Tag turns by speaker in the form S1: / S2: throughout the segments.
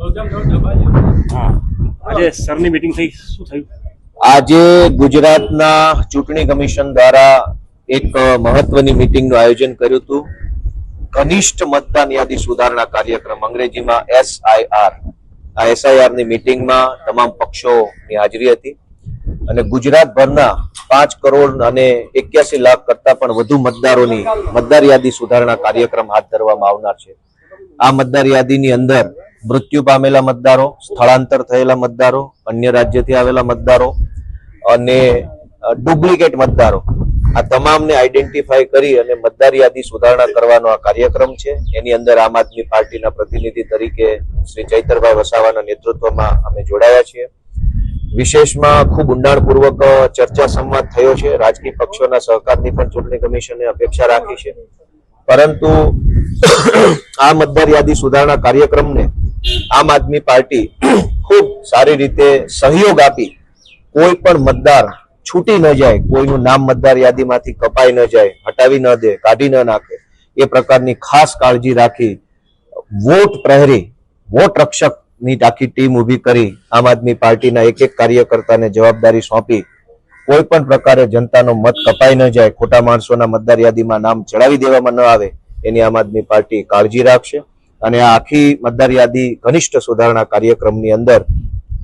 S1: આજે સરની મીટિંગ થઈ, શું થયું?
S2: આજે ગુજરાતના ચૂંટણી કમિશન દ્વારા એક મહત્વની મીટિંગનું આયોજન કર્યું હતું. કનિષ્ઠ મતદાન યાદી સુધારણા કાર્યક્રમ, અંગ્રેજીમાં SIR. આ SIR ની મીટિંગમાં તમામ પક્ષોની હાજરી હતી અને ગુજરાતભરના 5 કરોડ અને 81 લાખ કરતા પણ વધુ મતદારોની મતદાર યાદી સુધારણા કાર્યક્રમ હાથ ધરવામાં આવનાર છે. આ મતદાર યાદીની અંદર મૃત્યુ પામેલા મતદારો, સ્થળાંતર થયેલા મતદારો, અન્ય રાજ્યથી આવેલા મતદારો અને ડુપ્લિકેટ મતદારો, આ તમામને આઈડેન્ટિફાઈ કરી અને મતદાર યાદી સુધારણા કરવાનો આ કાર્યક્રમ છે. એની અંદર આમ આદમી પાર્ટીના પ્રતિનિધિ તરીકે શ્રી ચૈતરભાઈ વસાવાના નેતૃત્વમાં અમે જોડાયા છીએ. વિશેષમાં ખૂબ ઊંડાણપૂર્વક ચર્ચા સંવાદ થયો છે. રાજકીય પક્ષોના સહકારની પણ ચૂંટણી કમિશને અપેક્ષા રાખી છે. પરંતુ આ મતદાર યાદી સુધારણા કાર્યક્રમને આમ આદમી પાર્ટી ખૂબ સારી રીતે સહયોગ આપી કોઈ પણ મતદાર છૂટી ન જાય, કોઈનું નામ મતદાર યાદીમાંથી કપાઈ ન જાય, હટાવી ન દે, કાઢી ન નાખે, એ પ્રકારની ખાસ કાળજી રાખી વોટ પ્રહરી, વોટ રક્ષકની આખી ટીમ ઊભી કરી આમ આદમી પાર્ટીના એક એક કાર્યકર્તાને જવાબદારી સોંપી કોઈ પણ પ્રકારે જનતાનો મત કપાઈ ન જાય, ખોટા માણસોના મતદાર યાદીમાં નામ ચડાવી દેવામાં ન આવે, એની આમ આદમી પાર્ટી કાળજી રાખશે. અને આ આખી મતદાર યાદી ઘનિષ્ઠ સુધારણા કાર્યક્રમની અંદર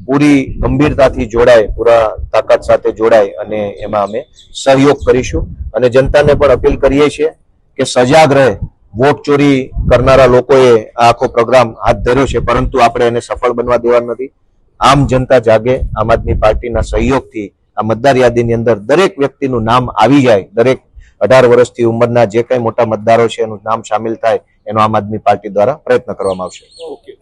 S2: પૂરી ગંભીરતાથી જોડાય, પૂરા તાકાત સાથે જોડાય અને એમાં અમે સહયોગ કરીશું. અને જનતાને પણ અપીલ કરીએ છીએ કે સજાગ રહે. વોટ ચોરી કરનારા લોકોએ આ આખો પ્રોગ્રામ હાથ ધર્યો છે, પરંતુ આપણે એને સફળ બનવા દેવા નથી. આમ જનતા જાગે. આમ આદમી પાર્ટીના સહયોગથી આ મતદાર યાદીની અંદર દરેક વ્યક્તિનું નામ આવી જાય, દરેક 18 વર્ષથી ઉંમરના જે કઈ મોટા મતદારો છે એનું નામ સામેલ થાય, એનો આમ આદમી પાર્ટી દ્વારા પ્રયત્ન કરવામાં આવશે.
S1: ઓકે.